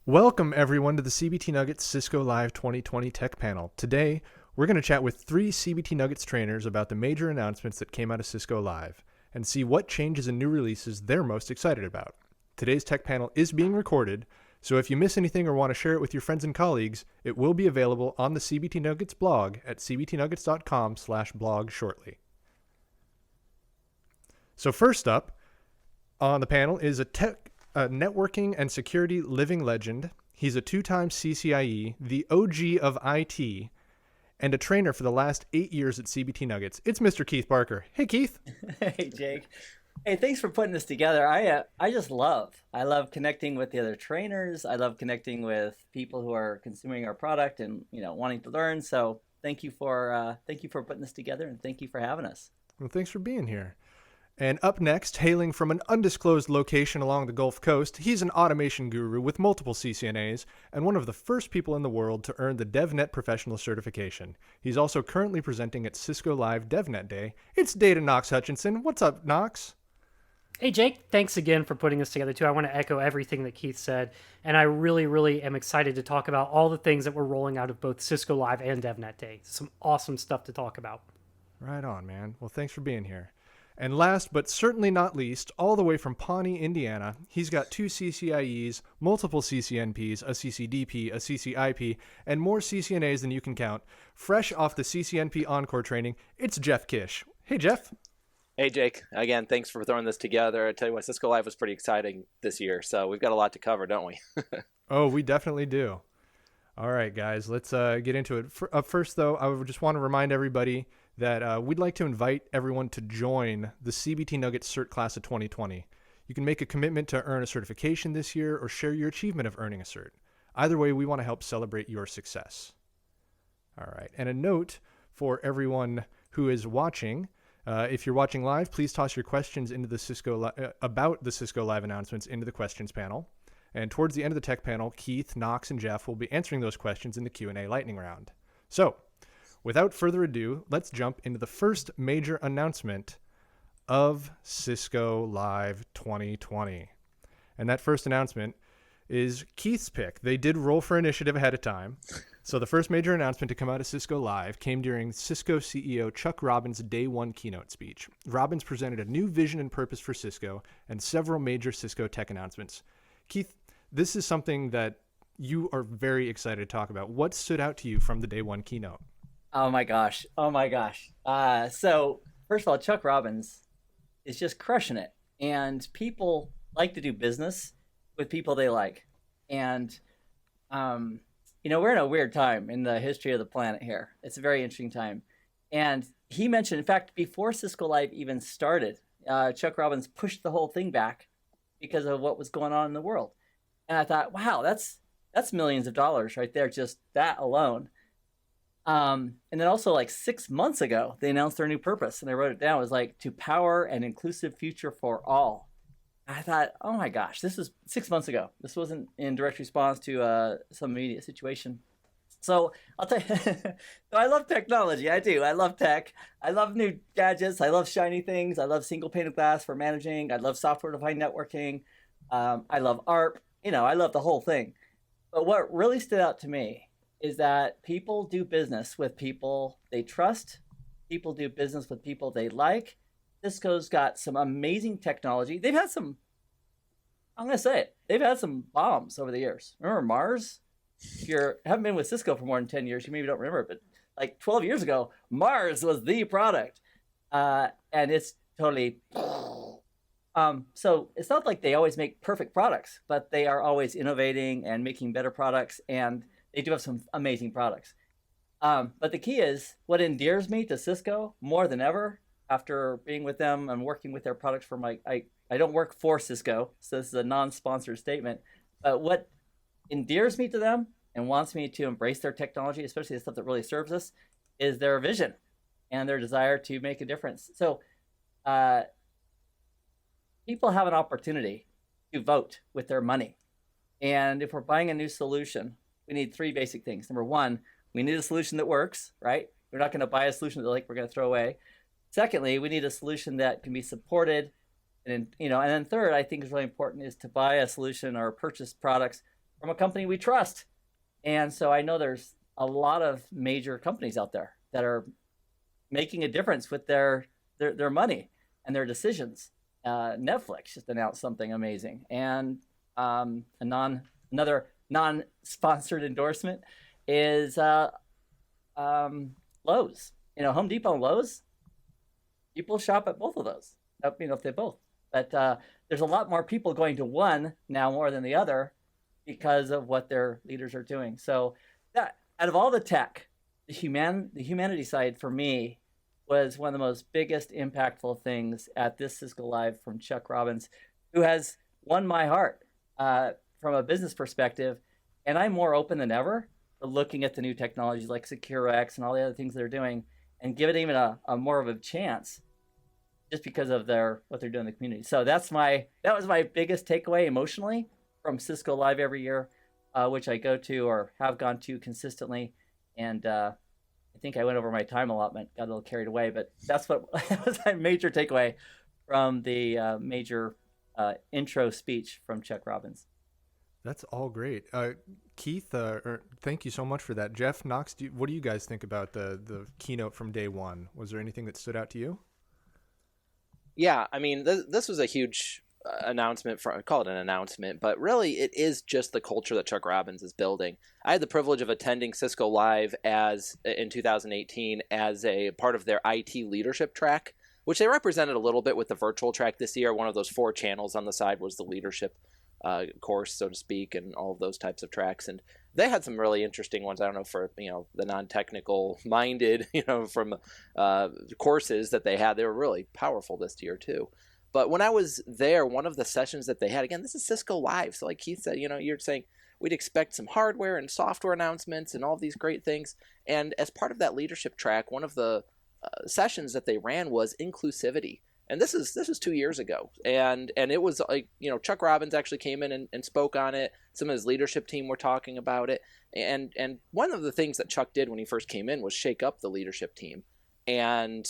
Welcome, everyone, to the CBT Nuggets Cisco Live 2020 Tech Panel. Today, we're going to chat with 3 CBT Nuggets trainers about the major announcements that came out of Cisco Live and see what changes and new releases they're most excited about. Today's Tech Panel is being recorded, so if you miss anything or want to share it with your friends and colleagues, it will be available on the CBT Nuggets blog at cbtnuggets.com/blog shortly. So first up on the panel is a networking and security living legend. He's a 2-time CCIE, the OG of IT, and a trainer for the last 8 years at CBT Nuggets. It's Mr. Keith Barker. Hey, Keith. Hey, Jake. Hey, thanks for putting this together. I just love connecting with the other trainers. I love connecting with people who are consuming our product and wanting to learn. So thank you for putting this together, and thank you for having us. Well, thanks for being here. And up next, hailing from an undisclosed location along the Gulf Coast, he's an automation guru with multiple CCNAs and one of the first people in the world to earn the DevNet professional certification. He's also currently presenting at Cisco Live DevNet Day. It's Data Knox Hutchinson. What's up, Knox? Hey, Jake, thanks again for putting this together, too. I want to echo everything that Keith said, and I really am excited to talk about all the things that we're rolling out of both Cisco Live and DevNet Day. Some awesome stuff to talk about. Right on, man. Well, thanks for being here. And last but certainly not least, all the way from Pawnee, Indiana, he's got 2 CCIEs, multiple CCNPs, a CCDP, a CCIP, and more CCNAs than you can count. Fresh off the CCNP Encore training, it's Jeff Kish. Hey, Jeff. Hey, Jake. Again, thanks for throwing this together. I tell you what, Cisco Live was pretty exciting this year, so we've got a lot to cover, don't we? Oh, we definitely do. All right, guys, let's get into it. Up first, though, I would just want to remind everybody that we'd like to invite everyone to join the CBT Nuggets Cert Class of 2020. You can make a commitment to earn a certification this year or share your achievement of earning a cert. Either way, we want to help celebrate your success. All right, and a note for everyone who is watching, if you're watching live, please toss your questions into the about the Cisco Live announcements into the questions panel. And towards the end of the tech panel, Keith, Knox, and Jeff will be answering those questions in the Q&A Lightning Round. So, without further ado, let's jump into the first major announcement of Cisco Live 2020. And that first announcement is Keith's pick. They did roll for initiative ahead of time. So the first major announcement to come out of Cisco Live came during Cisco CEO Chuck Robbins' Day 1 keynote speech. Robbins presented a new vision and purpose for Cisco and several major Cisco tech announcements. Keith, this is something that you are very excited to talk about. What stood out to you from the Day 1 keynote? Oh my gosh. So first of all, Chuck Robbins is just crushing it. And people like to do business with people they like. And, we're in a weird time in the history of the planet here. It's a very interesting time. And he mentioned, in fact, before Cisco Live even started, Chuck Robbins pushed the whole thing back because of what was going on in the world. And I thought, wow, that's millions of dollars right there, just that alone. And then also like 6 months ago, they announced their new purpose, and I wrote it down. It was like, to power an inclusive future for all. And I thought, oh my gosh, this is 6 months ago. This wasn't in direct response to some immediate situation. So I'll tell you, so I love technology. I do. I love tech. I love new gadgets. I love shiny things. I love single pane of glass for managing. I love software-defined networking. I love ARP. I love the whole thing. But what really stood out to me is that people do business with people they trust. People do business with people they like. Cisco's got some amazing technology. They've had some, I'm going to say it, they've had some bombs over the years. Remember Mars? If you haven't been with Cisco for more than 10 years, you maybe don't remember, but like 12 years ago, Mars was the product. And it's totally... So it's not like they always make perfect products, but they are always innovating and making better products, and they do have some amazing products. But the key is, what endears me to Cisco more than ever after being with them and working with their products for I don't work for Cisco, so this is a non-sponsored statement, but what endears me to them and wants me to embrace their technology, especially the stuff that really serves us, is their vision and their desire to make a difference. So people have an opportunity to vote with their money. And if we're buying a new solution, we need 3 basic things. Number 1, we need a solution that works, right? We're not going to buy a solution that we're going to throw away. Secondly, we need a solution that can be supported. And then third, I think is really important, is to buy a solution or purchase products from a company we trust. And so I know there's a lot of major companies out there that are making a difference with their money and their decisions. Netflix just announced something amazing, and another non-sponsored endorsement is Lowe's. Home Depot and Lowe's. People shop at both of those. If they both. But there's a lot more people going to one now more than the other because of what their leaders are doing. So that out of all the tech, the humanity side for me was one of the most biggest impactful things at this Cisco Live from Chuck Robbins, who has won my heart from a business perspective. And I'm more open than ever for looking at the new technologies like SecureX and all the other things they're doing and give it even a more of a chance just because of what they're doing in the community. So that was my biggest takeaway emotionally from Cisco Live every year, which I go to or have gone to consistently. And I think I went over my time allotment, got a little carried away, but that was my major takeaway from the major intro speech from Chuck Robbins. That's all great. Keith, thank you so much for that. Jeff, Knox, what do you guys think about the keynote from day one? Was there anything that stood out to you? Yeah, I mean, this was a huge announcement. I call it an announcement, but really it is just the culture that Chuck Robbins is building. I had the privilege of attending Cisco Live in 2018 as a part of their IT leadership track, which they represented a little bit with the virtual track this year. One of those 4 channels on the side was the leadership course, so to speak, and all of those types of tracks. And they had some really interesting ones. I don't know, for the non-technical minded, from courses that they had. They were really powerful this year too. But when I was there, one of the sessions that they had, again, this is Cisco Live, so like Keith said, you're saying we'd expect some hardware and software announcements and all these great things. And as part of that leadership track, one of the sessions that they ran was inclusivity. And this is 2 years ago. And it was like, Chuck Robbins actually came in and spoke on it. Some of his leadership team were talking about it. And one of the things that Chuck did when he first came in was shake up the leadership team. And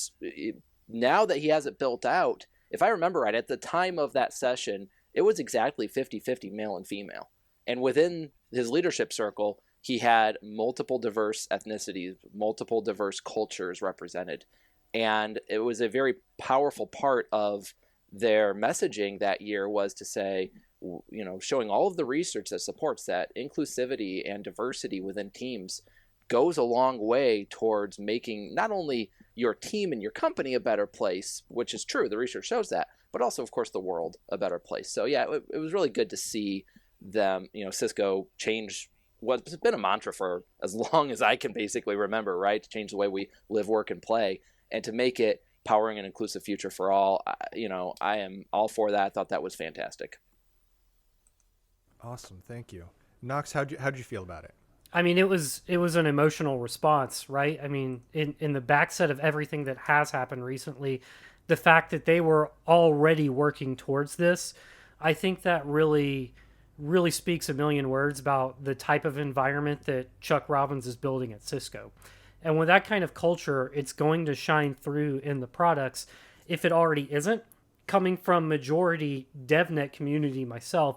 now that he has it built out, if I remember right, at the time of that session, it was exactly 50-50 male and female. And within his leadership circle, he had multiple diverse ethnicities, multiple diverse cultures represented. And it was a very powerful part of their messaging that year was to say, showing all of the research that supports that inclusivity and diversity within teams goes a long way towards making not only your team and your company a better place, which is true, the research shows that, but also, of course, the world a better place. So yeah, it was really good to see them, Cisco change what's been a mantra for as long as I can basically remember, right? To change the way we live, work, and play. And to make it powering an inclusive future for all, I am all for that. I thought that was fantastic. Awesome, thank you. Knox, how'd you feel about it? I mean, it was an emotional response, right? I mean, in the backset of everything that has happened recently, the fact that they were already working towards this, I think that really speaks a million words about the type of environment that Chuck Robbins is building at Cisco. And with that kind of culture, it's going to shine through in the products if it already isn't. Coming from majority DevNet community myself,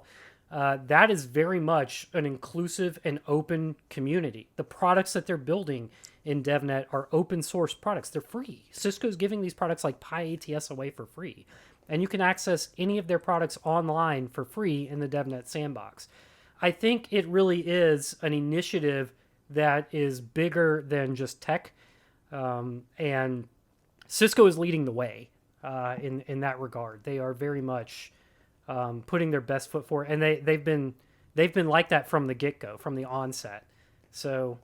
that is very much an inclusive and open community. The products that they're building in DevNet are open source products. They're free. Cisco's giving these products like Pi ATS away for free. And you can access any of their products online for free in the DevNet sandbox. I think it really is an initiative that is bigger than just tech, and Cisco is leading the way in that regard. They are very much putting their best foot forward, and they've been like that from the get-go, from the onset. So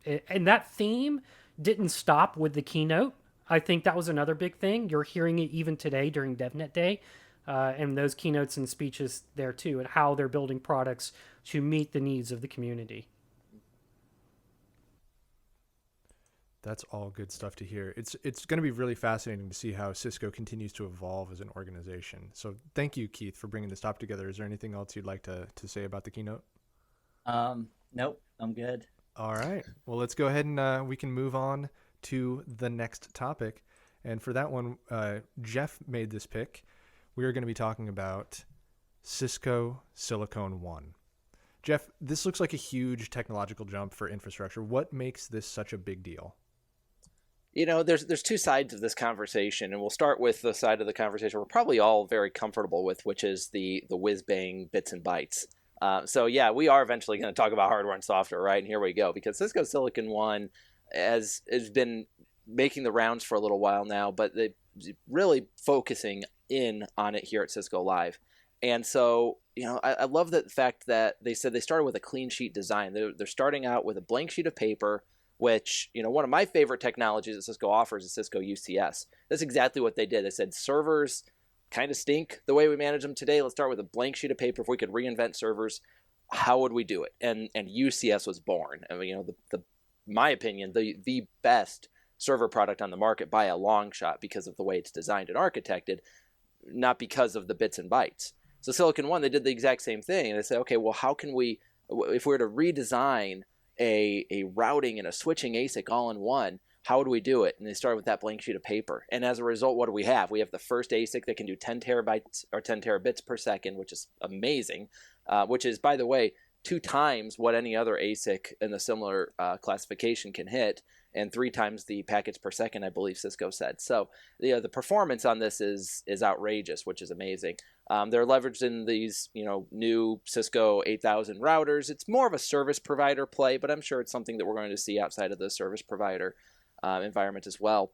and that theme didn't stop with the keynote. I think that was another big thing. You're hearing it even today during DevNet Day, and those keynotes and speeches there too, and how they're building products to meet the needs of the community. That's all good stuff to hear. It's going to be really fascinating to see how Cisco continues to evolve as an organization. So thank you, Keith, for bringing this topic together. Is there anything else you'd like to say about the keynote? Nope, I'm good. All right. Well, let's go ahead and we can move on to the next topic. And for that one, Jeff made this pick. We are going to be talking about Cisco Silicon One. Jeff, this looks like a huge technological jump for infrastructure. What makes this such a big deal? There's two sides of this conversation, and we'll start with the side of the conversation we're probably all very comfortable with, which is the whiz-bang bits and bytes. So yeah, we are eventually going to talk about hardware and software, right? And here we go, because Cisco Silicon One has been making the rounds for a little while now, but they're really focusing in on it here at Cisco Live. And so, I love the fact that they said they started with a clean sheet design. They're starting out with a blank sheet of paper, which, one of my favorite technologies that Cisco offers is Cisco UCS. That's exactly what they did. They said servers kind of stink the way we manage them today. Let's start with a blank sheet of paper. If we could reinvent servers, how would we do it? And UCS was born. I mean, my opinion, the best server product on the market by a long shot because of the way it's designed and architected, not because of the bits and bytes. So Silicon One, they did the exact same thing. And they said, okay, well, how can we, if we were to redesign a routing and a switching ASIC all in one, how would we do it? And they started with that blank sheet of paper. And as a result, what do we have? We have the first ASIC that can do 10 terabytes or 10 terabits per second, which is amazing, which is, by the way, 2 times what any other ASIC in the similar classification can hit, and 3 times the packets per second, I believe Cisco said. So the performance on this is outrageous, which is amazing. They're leveraged in these new Cisco 8000 routers. It's more of a service provider play, but I'm sure it's something that we're going to see outside of the service provider environment as well.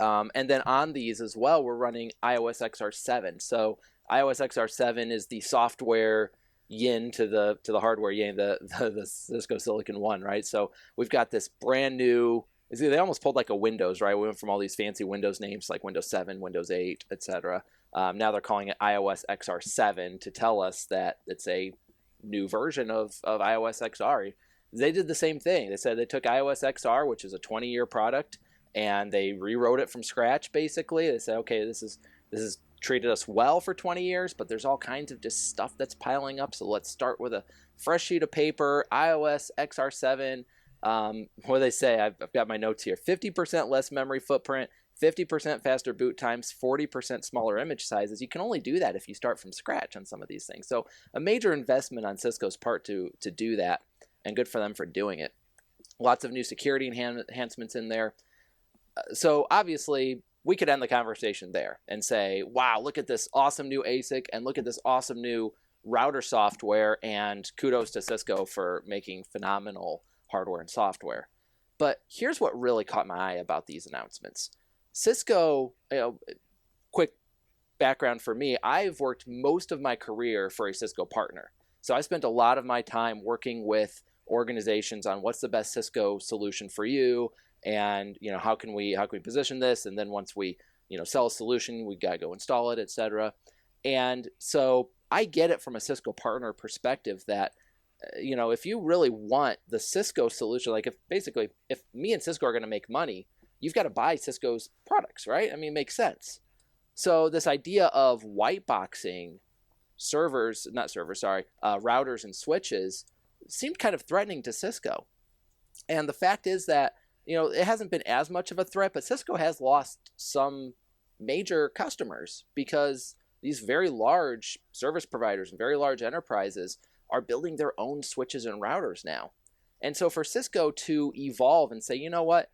And then on these as well, we're running iOS XR7. So iOS XR7 is the software yin to the hardware yang, the Cisco Silicon One, right? So we've got this brand new, they almost pulled like a Windows, right? We went from all these fancy Windows names like Windows 7, Windows 8, etc. Now they're calling it iOS XR7 to tell us that it's a new version of iOS XR. They did the same thing. They said they took iOS XR, which is a 20-year product, and they rewrote it from scratch, basically. They said, okay, this is treated us well for 20 years, but there's all kinds of just stuff that's piling up. So let's start with a fresh sheet of paper, iOS XR7. What do they say? I've got my notes here. 50% less memory footprint, 50% faster boot times, 40% smaller image sizes. You can only do that if you start from scratch on some of these things. So a major investment on Cisco's part to do that, and good for them for doing it. Lots of new security enhancements in there. So obviously, we could end the conversation there and say, wow, look at this awesome new ASIC and look at this awesome new router software, and kudos to Cisco for making phenomenal hardware and software. But here's what really caught my eye about these announcements. Cisco, quick background for me, I've worked most of my career for a Cisco partner. So I spent a lot of my time working with organizations on what's the best Cisco solution for you, and how can we position this, and then once we sell a solution, we gotta go install it, etc. And so I get it from a Cisco partner perspective that if you really want the Cisco solution, like if me and Cisco are going to make money, you've got to buy Cisco's products, right? I mean, it makes sense. So this idea of white boxing routers and switches seemed kind of threatening to Cisco. And the fact is that it hasn't been as much of a threat, but Cisco has lost some major customers because these very large service providers and very large enterprises are building their own switches and routers now. And so for Cisco to evolve and say, you know what,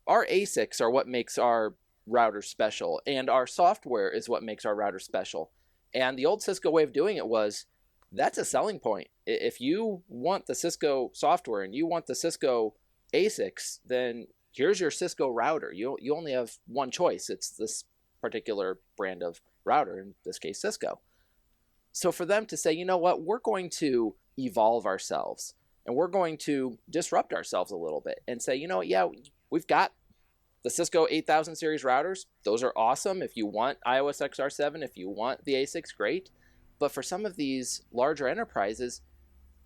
our ASICs are what makes our router special, and our software is what makes our router special. And the old Cisco way of doing it was, that's a selling point. If you want the Cisco software and you want the Cisco ASICs, then here's your Cisco router. You only have one choice. It's this particular brand of router, in this case Cisco. So for them to say, you know what, we're going to evolve ourselves and we're going to disrupt ourselves a little bit and say, yeah, we've got the Cisco 8000 series routers. Those are awesome. If you want iOS XR7, if you want the ASICs, great. But for some of these larger enterprises,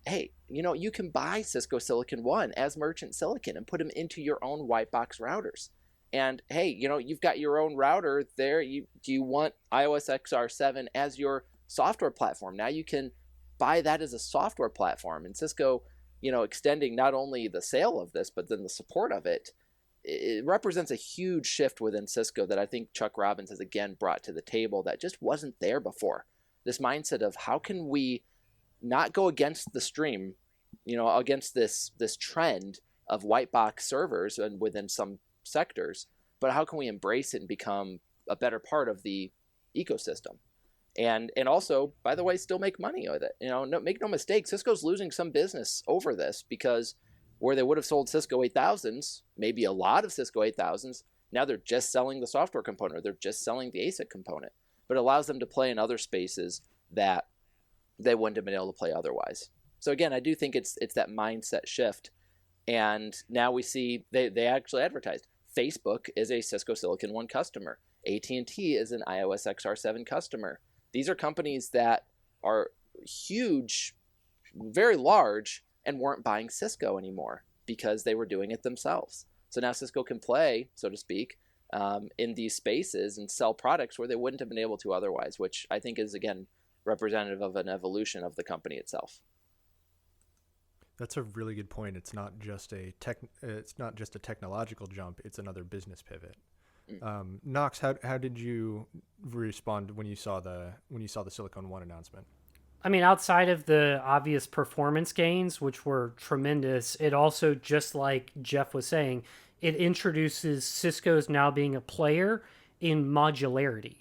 hey, you can buy Cisco Silicon One as merchant silicon and put them into your own white box routers. And hey, you've got your own router there. Do you want iOS XR7 as your software platform? Now you can buy that as a software platform. And Cisco, extending not only the sale of this, but then the support of it, it represents a huge shift within Cisco that I think Chuck Robbins has again brought to the table that just wasn't there before. This mindset of how can we not go against the stream, against this trend of white box servers and within some sectors, but how can we embrace it and become a better part of the ecosystem? And also, by the way, still make money with it. Make no mistake, Cisco's losing some business over this, because where they would have sold Cisco 8000s, maybe a lot of Cisco 8000s, now they're just selling the software component, or they're just selling the ASIC component. But it allows them to play in other spaces that they wouldn't have been able to play otherwise. So again, I do think it's that mindset shift. And now we see they actually advertised. Facebook is a Cisco Silicon One customer. AT&T is an iOS XR7 customer. These are companies that are huge, very large, and weren't buying Cisco anymore because they were doing it themselves. So now Cisco can play, so to speak, in these spaces and sell products where they wouldn't have been able to otherwise, which I think is, again, representative of an evolution of the company itself. That's a really good point. It's not just a technological jump, it's another business pivot. Knox, how did you respond when you saw the Silicon One announcement? I mean, outside of the obvious performance gains, which were tremendous, it also, just like Jeff was saying, it introduces Cisco's now being a player in modularity.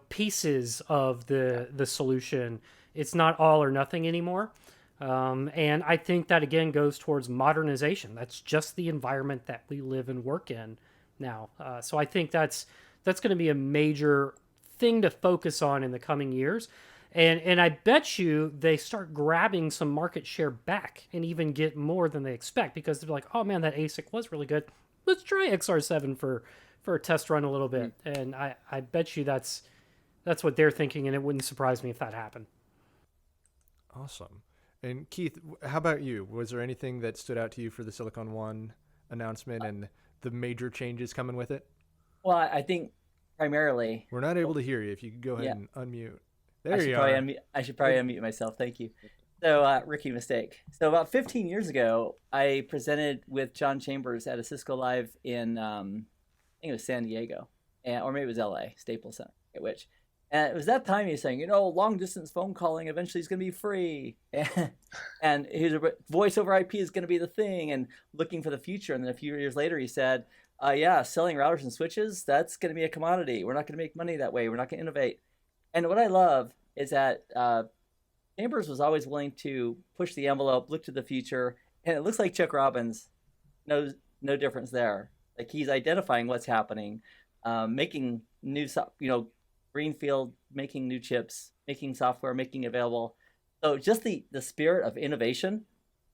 Pieces of the solution. It's not all or nothing anymore. And I think that, again, goes towards modernization. That's just the environment that we live and work in now. So I think that's going to be a major thing to focus on in the coming years. And I bet you they start grabbing some market share back and even get more than they expect, because they're like, oh man, that ASIC was really good. Let's try XR7 for a test run a little bit. And I bet you that's what they're thinking, and it wouldn't surprise me if that happened. Awesome. And Keith, how about you? Was there anything that stood out to you for the Silicon One announcement and the major changes coming with it? Well, I think primarily... We're not able to hear you. If you could go ahead and unmute. There you are. are. I should probably unmute myself. Thank you. So, rookie mistake. So about 15 years ago, I presented with John Chambers at a Cisco Live in, I think it was San Diego, or maybe it was LA, Staples Center, which. And it was that time he was saying, long distance phone calling eventually is going to be free. And his voice over IP is going to be the thing, and looking for the future. And then a few years later, he said, selling routers and switches, that's going to be a commodity. We're not going to make money that way. We're not going to innovate. And what I love is that Chambers was always willing to push the envelope, look to the future. And it looks like Chuck Robbins knows no difference there. Like, he's identifying what's happening, making new, greenfield, making new chips, making software, making it available. So just the spirit of innovation,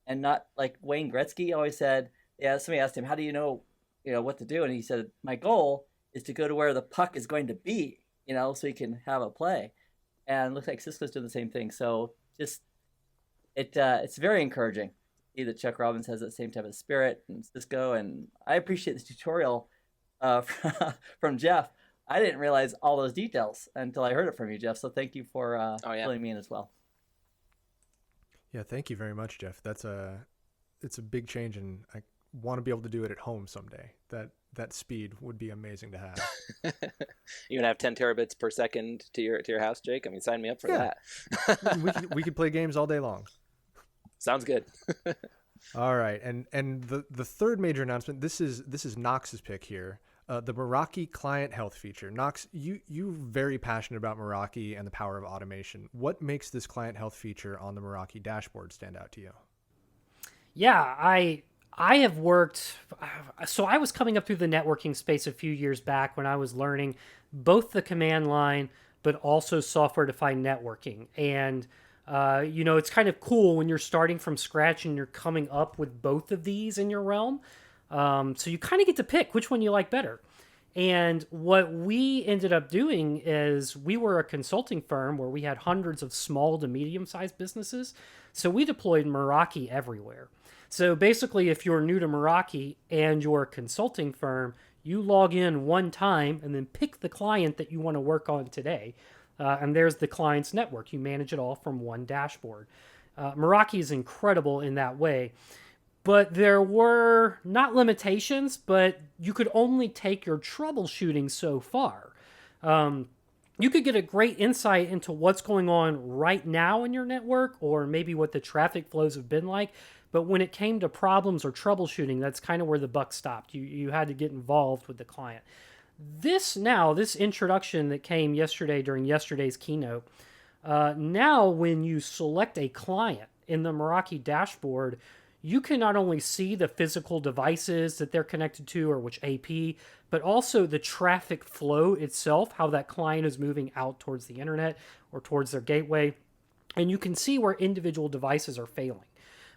and not like Wayne Gretzky always said. Somebody asked him, how do you know what to do? And he said, my goal is to go to where the puck is going to be, so you can have a play. And it looks like Cisco's doing the same thing. So just it's very encouraging to see that Chuck Robbins has that same type of spirit in Cisco. And I appreciate this tutorial from Jeff. I didn't realize all those details until I heard it from you, Jeff. So thank you for filling me in as well. Yeah, thank you very much, Jeff. It's a big change, and I want to be able to do it at home someday. That speed would be amazing to have. You gonna have 10 terabits per second to your house, Jake? I mean, sign me up for that. we could play games all day long. Sounds good. All right, and the third major announcement. This is Knox's pick here. The Meraki client health feature. Knox, you're very passionate about Meraki and the power of automation. What makes this client health feature on the Meraki dashboard stand out to you? Yeah, I have worked, so I was coming up through the networking space a few years back when I was learning both the command line, but also software-defined networking. And, it's kind of cool when you're starting from scratch and you're coming up with both of these in your realm. So you kind of get to pick which one you like better. And what we ended up doing is we were a consulting firm where we had hundreds of small to medium-sized businesses. So we deployed Meraki everywhere. So basically, if you're new to Meraki and you're a consulting firm, you log in one time and then pick the client that you want to work on today. And there's the client's network. You manage it all from one dashboard. Meraki is incredible in that way. But there were not limitations, but you could only take your troubleshooting so far. you could get a great insight into what's going on right now in your network, or maybe what the traffic flows have been like. But when it came to problems or troubleshooting, that's kind of where the buck stopped. You had to get involved with the client. This introduction that came yesterday during yesterday's keynote, now when you select a client in the Meraki dashboard, you can not only see the physical devices that they're connected to or which AP, but also the traffic flow itself, how that client is moving out towards the internet or towards their gateway. And you can see where individual devices are failing.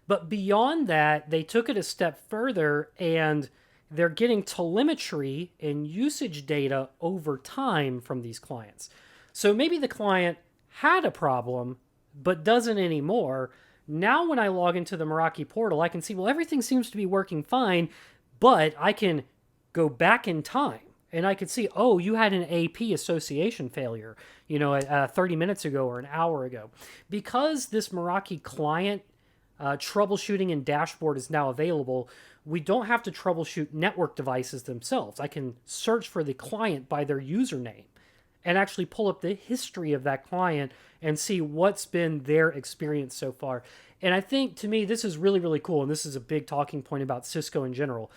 But beyond that, they took it a step further, and they're getting telemetry and usage data over time from these clients. So maybe the client had a problem, but doesn't anymore. Now when I log into the Meraki portal, I can see, well, everything seems to be working fine, but I can go back in time and I could see, oh, you had an AP association failure, 30 minutes ago or an hour ago. Because this Meraki client troubleshooting and dashboard is now available, we don't have to troubleshoot network devices themselves. I can search for the client by their username and actually pull up the history of that client and see what's been their experience so far. And I think, to me, this is really, really cool, and this is a big talking point about Cisco in general.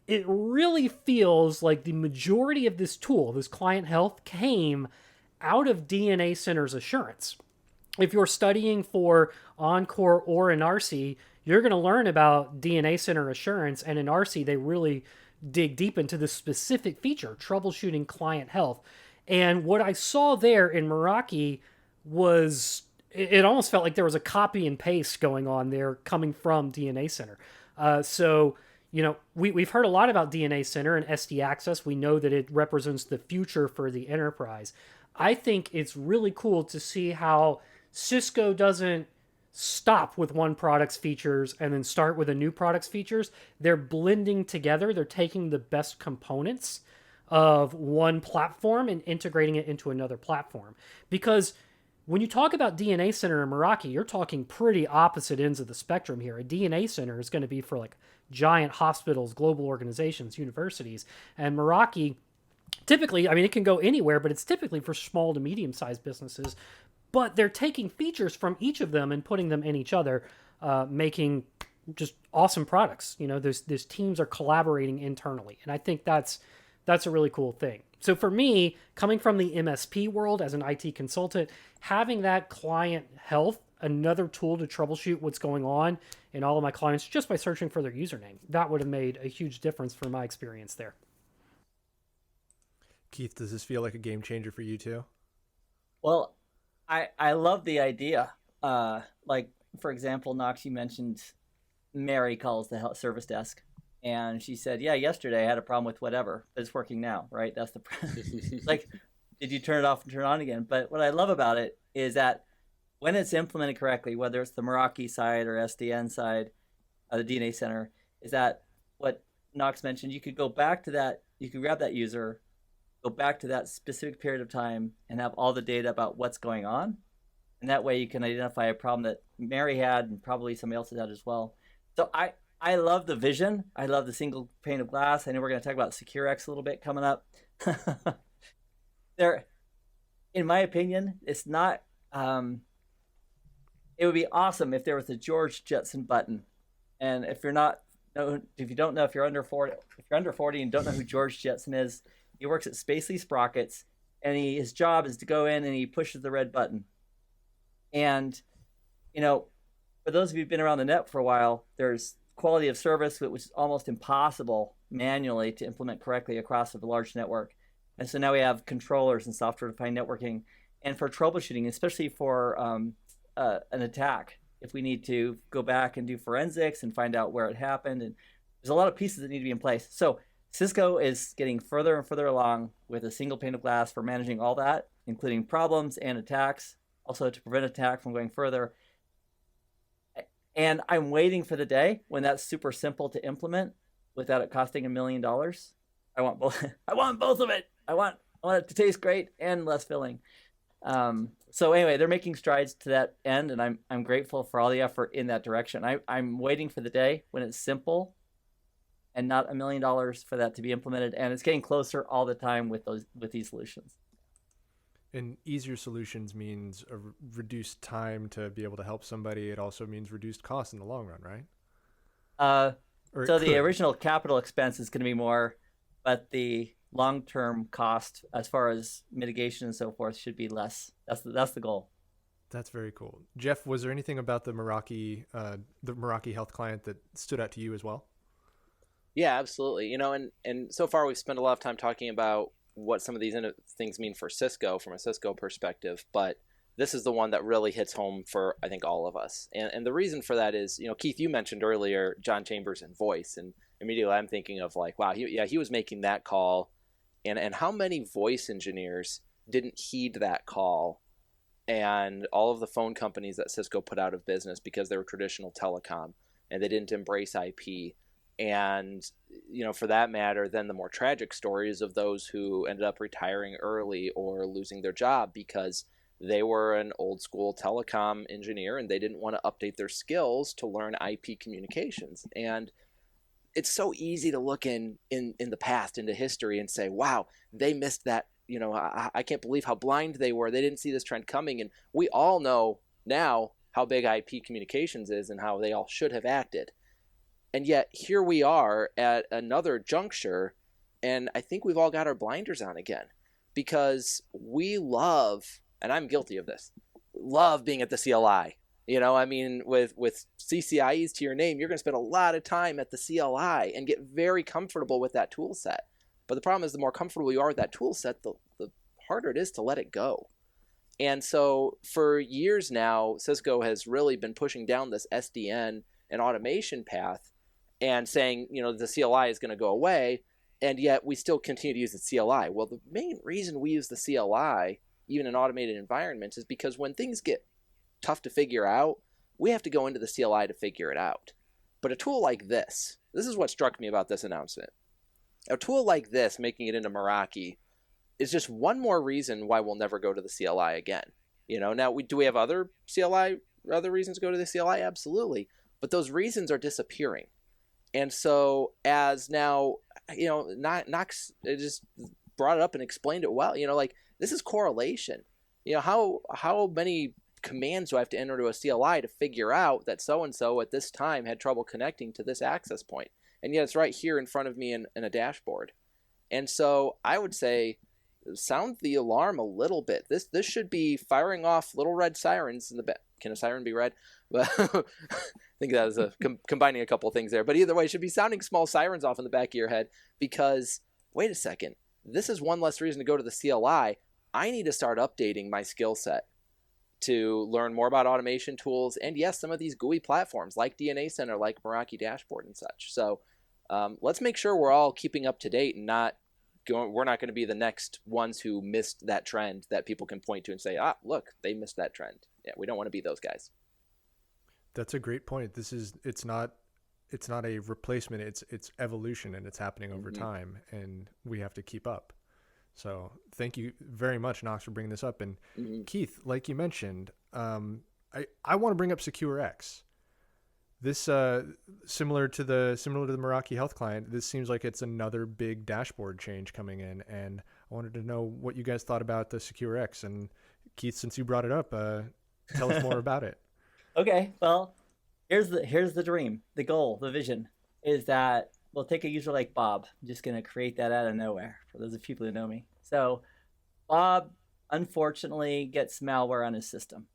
It really feels like the majority of this tool, this client health, came out of DNA Center's assurance. If you're studying for Encore or in RC, you're going to learn about DNA Center assurance, and in RC, they really dig deep into this specific feature, troubleshooting client health. And what I saw there in Meraki was, it almost felt like there was a copy and paste going on there coming from DNA Center. We've heard a lot about DNA Center and SD Access. We know that it represents the future for the enterprise. I think it's really cool to see how Cisco doesn't stop with one product's features and then start with a new product's features. They're blending together. They're taking the best components of one platform and integrating it into another platform. Because when you talk about DNA Center and Meraki, you're talking pretty opposite ends of the spectrum here. A DNA Center is going to be for like giant hospitals, global organizations, universities. And Meraki, typically, it can go anywhere, but it's typically for small to medium-sized businesses. But they're taking features from each of them and putting them in each other, making just awesome products. Those teams are collaborating internally. And I think that's a really cool thing. So for me, coming from the MSP world as an IT consultant, having that client health, another tool to troubleshoot what's going on in all of my clients just by searching for their username, that would have made a huge difference for my experience there. Keith, does this feel like a game changer for you too? Well, I love the idea. Like, for example, Knox, you mentioned Mary calls the service desk. And she said, yeah, yesterday I had a problem with whatever, but it's working now, right? That's the like, did you turn it off and turn it on again? But what I love about it is that when it's implemented correctly, whether it's the Meraki side or SDN side of the DNA Center, is that what Knox mentioned, you could go back to that, you could grab that user, go back to that specific period of time and have all the data about what's going on. And that way you can identify a problem that Mary had and probably somebody else had as well. So I love the vision. I love the single pane of glass. I know we're going to talk about SecureX a little bit coming up. In my opinion, it's not. It would be awesome if there was a George Jetson button. And if you don't know, if you're under 40 and don't know who George Jetson is, he works at Spacely Sprockets, and his job is to go in and he pushes the red button. And for those of you who've been around the net for a while, there's quality of service, which is almost impossible manually to implement correctly across a large network. And so now we have controllers and software-defined networking. And for troubleshooting, especially for an attack, if we need to go back and do forensics and find out where it happened, and there's a lot of pieces that need to be in place. So Cisco is getting further and further along with a single pane of glass for managing all that, including problems and attacks, also to prevent attack from going further. And I'm waiting for the day when that's super simple to implement without it costing $1 million. I want both. I want both of it. I want it to taste great and less filling. So anyway, they're making strides to that end, and I'm grateful for all the effort in that direction. I'm waiting for the day when it's simple and not $1 million for that to be implemented, and it's getting closer all the time with these solutions. And easier solutions means a reduced time to be able to help somebody. It also means reduced costs in the long run, right? Or So it the could. original capital expense is going to be more, but the long-term cost, as far as mitigation and so forth, should be less. That's the goal. That's very cool. Jeff, was there anything about the Meraki Health client that stood out to you as well? Yeah, absolutely. And so far we've spent a lot of time talking about what some of these things mean for Cisco from a Cisco perspective, but this is the one that really hits home for, I think, all of us. And the reason for that is, Keith, you mentioned earlier John Chambers and voice, and immediately I'm thinking of like, wow, he was making that call, and how many voice engineers didn't heed that call, and all of the phone companies that Cisco put out of business because they were traditional telecom and they didn't embrace IP. And for that matter, then the more tragic stories of those who ended up retiring early or losing their job because they were an old school telecom engineer and they didn't want to update their skills to learn IP communications. And it's so easy to look in the past, into history, and say, wow, they missed that. I can't believe how blind they were. They didn't see this trend coming. And we all know now how big IP communications is and how they all should have acted. And yet here we are at another juncture, and I think we've all got our blinders on again because we love, and I'm guilty of this, love being at the CLI. With CCIEs to your name, you're going to spend a lot of time at the CLI and get very comfortable with that tool set. But the problem is the more comfortable you are with that tool set, the harder it is to let it go. And so for years now, Cisco has really been pushing down this SDN and automation path and saying, the CLI is going to go away, and yet we still continue to use the CLI. Well, the main reason we use the CLI, even in automated environments, is because when things get tough to figure out, we have to go into the CLI to figure it out. But a tool like this is what struck me about this announcement. A tool like this, making it into Meraki, is just one more reason why we'll never go to the CLI again. Now, do we have other reasons to go to the CLI? Absolutely. But those reasons are disappearing. And so as now, Knox just brought it up and explained it well, this is correlation. How many commands do I have to enter to a CLI to figure out that so-and-so at this time had trouble connecting to this access point? And yet it's right here in front of me in a dashboard. And so I would say, sound the alarm a little bit. This should be firing off little red sirens in the back. Can a siren be red? But I think that was combining a couple of things there. But either way, it should be sounding small sirens off in the back of your head because, wait a second, this is one less reason to go to the CLI. I need to start updating my skill set to learn more about automation tools and, yes, some of these GUI platforms like DNA Center, like Meraki Dashboard and such. So let's make sure we're all keeping up to date and we're not going to be the next ones who missed that trend that people can point to and say, look, they missed that trend. Yeah, we don't want to be those guys. That's a great point. It's not a replacement. It's evolution, and it's happening over time, and we have to keep up. So thank you very much, Knox, for bringing this up. And Keith, like you mentioned, I want to bring up SecureX. This similar to the Meraki Health client, this seems like it's another big dashboard change coming in, and I wanted to know what you guys thought about the SecureX. And Keith, since you brought it up, tell us more about it. Okay, well, here's the dream, the goal, the vision is that we'll take a user like Bob. I'm just going to create that out of nowhere for those of people who know me. So Bob, unfortunately, gets malware on his system.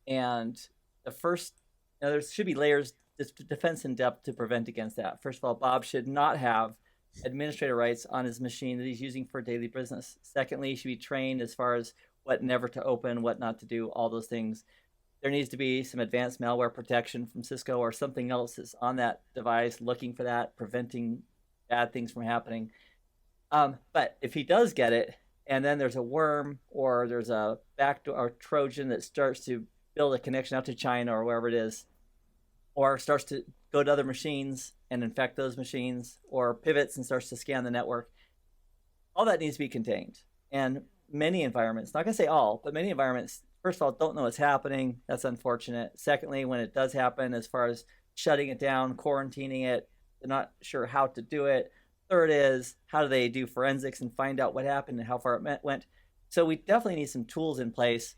And the first, there should be layers, defense in depth to prevent against that. First of all, Bob should not have administrator rights on his machine that he's using for daily business. Secondly, he should be trained as far as what never to open, what not to do, all those things. There needs to be some advanced malware protection from Cisco or something else that's on that device looking for that, preventing bad things from happening. But if he does get it, and then there's a worm or there's a backdoor or Trojan that starts to build a connection out to China or wherever it is, or starts to go to other machines and infect those machines, or pivots and starts to scan the network, all that needs to be contained. And many environments, not going to say all, but many environments, first of all, don't know what's happening. That's unfortunate. Secondly, when it does happen, as far as shutting it down, quarantining it, they're not sure how to do it. Third is, how do they do forensics and find out what happened and how far it went? So we definitely need some tools in place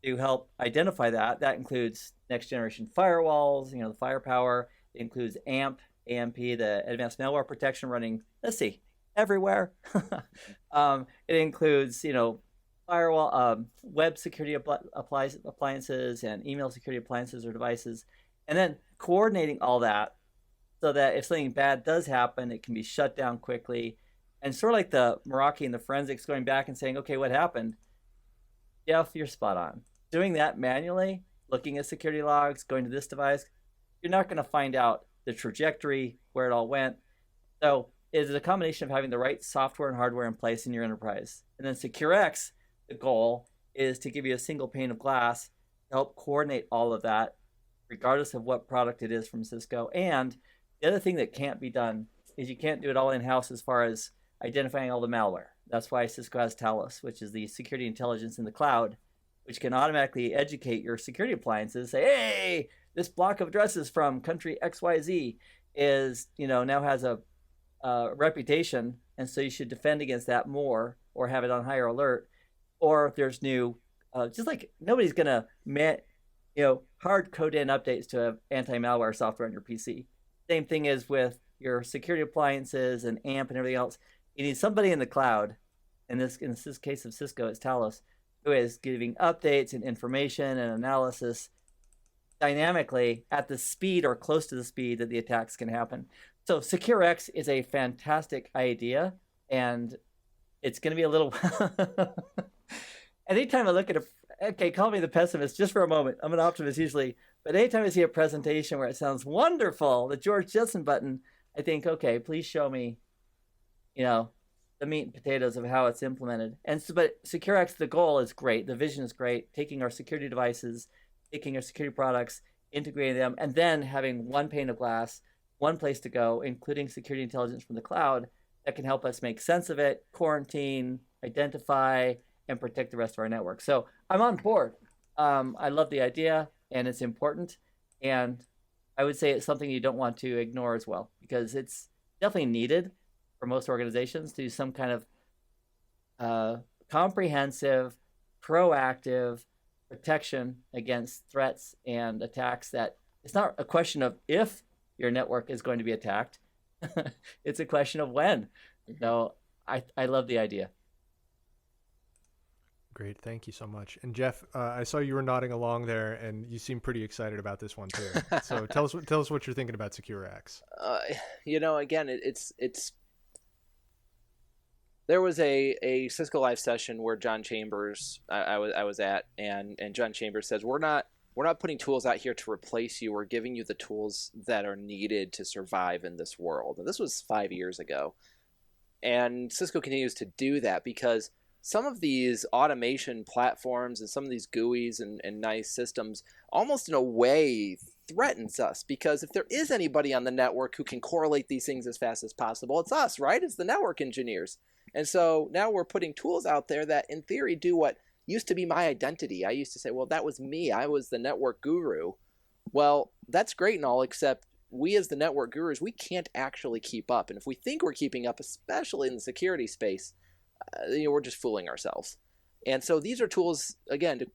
to help identify that. That includes next generation firewalls, the firepower. It includes AMP, the advanced malware protection running, let's see, everywhere. It includes, firewall, web security appliances and email security appliances or devices. And then coordinating all that so that if something bad does happen, it can be shut down quickly. And sort of like the Meraki and the forensics going back and saying, okay, what happened? Jeff, you're spot on. Doing that manually, looking at security logs, going to this device, you're not going to find out the trajectory, where it all went. So it is a combination of having the right software and hardware in place in your enterprise. And then SecureX, the goal is to give you a single pane of glass to help coordinate all of that, regardless of what product it is from Cisco. And the other thing that can't be done is you can't do it all in-house as far as identifying all the malware. That's why Cisco has Talos, which is the security intelligence in the cloud, which can automatically educate your security appliances, say, hey, this block of addresses from country XYZ is, now has a reputation, and so you should defend against that more or have it on higher alert. Or if there's new, just like nobody's going to, hard code in updates to anti-malware software on your PC. Same thing is with your security appliances and AMP and everything else. You need somebody in the cloud, in this case of Cisco, it's Talos, who is giving updates and information and analysis dynamically at the speed or close to the speed that the attacks can happen. So SecureX is a fantastic idea, and it's going to be a little... Anytime I look at okay, call me the pessimist just for a moment. I'm an optimist usually. But anytime I see a presentation where it sounds wonderful, the George Jetson button, I think, okay, please show me, the meat and potatoes of how it's implemented. But SecureX, the goal is great. The vision is great. Taking our security devices, taking our security products, integrating them, and then having one pane of glass, one place to go, including security intelligence from the cloud that can help us make sense of it, quarantine, identify, and protect the rest of our network. So I'm on board. I love the idea, and it's important. And I would say it's something you don't want to ignore as well, because it's definitely needed for most organizations to do some kind of comprehensive, proactive protection against threats and attacks. That it's not a question of if your network is going to be attacked. It's a question of when. So I love the idea. Great. Thank you so much. And Jeff, I saw you were nodding along there, and you seem pretty excited about this one too. So tell us what you're thinking about SecureX. Again, it's there was a Cisco Live session where John Chambers I was at, and John Chambers says we're not putting tools out here to replace you. We're giving you the tools that are needed to survive in this world. And this was 5 years ago, and Cisco continues to do that because some of these automation platforms and some of these GUIs and nice systems almost in a way threatens us, because if there is anybody on the network who can correlate these things as fast as possible, it's us, right? It's the network engineers. And so now we're putting tools out there that in theory do what used to be my identity. I used to say, well, that was me. I was the network guru. Well, that's great and all, except we as the network gurus, we can't actually keep up. And if we think we're keeping up, especially in the security space, we're just fooling ourselves. And so these are tools, again, to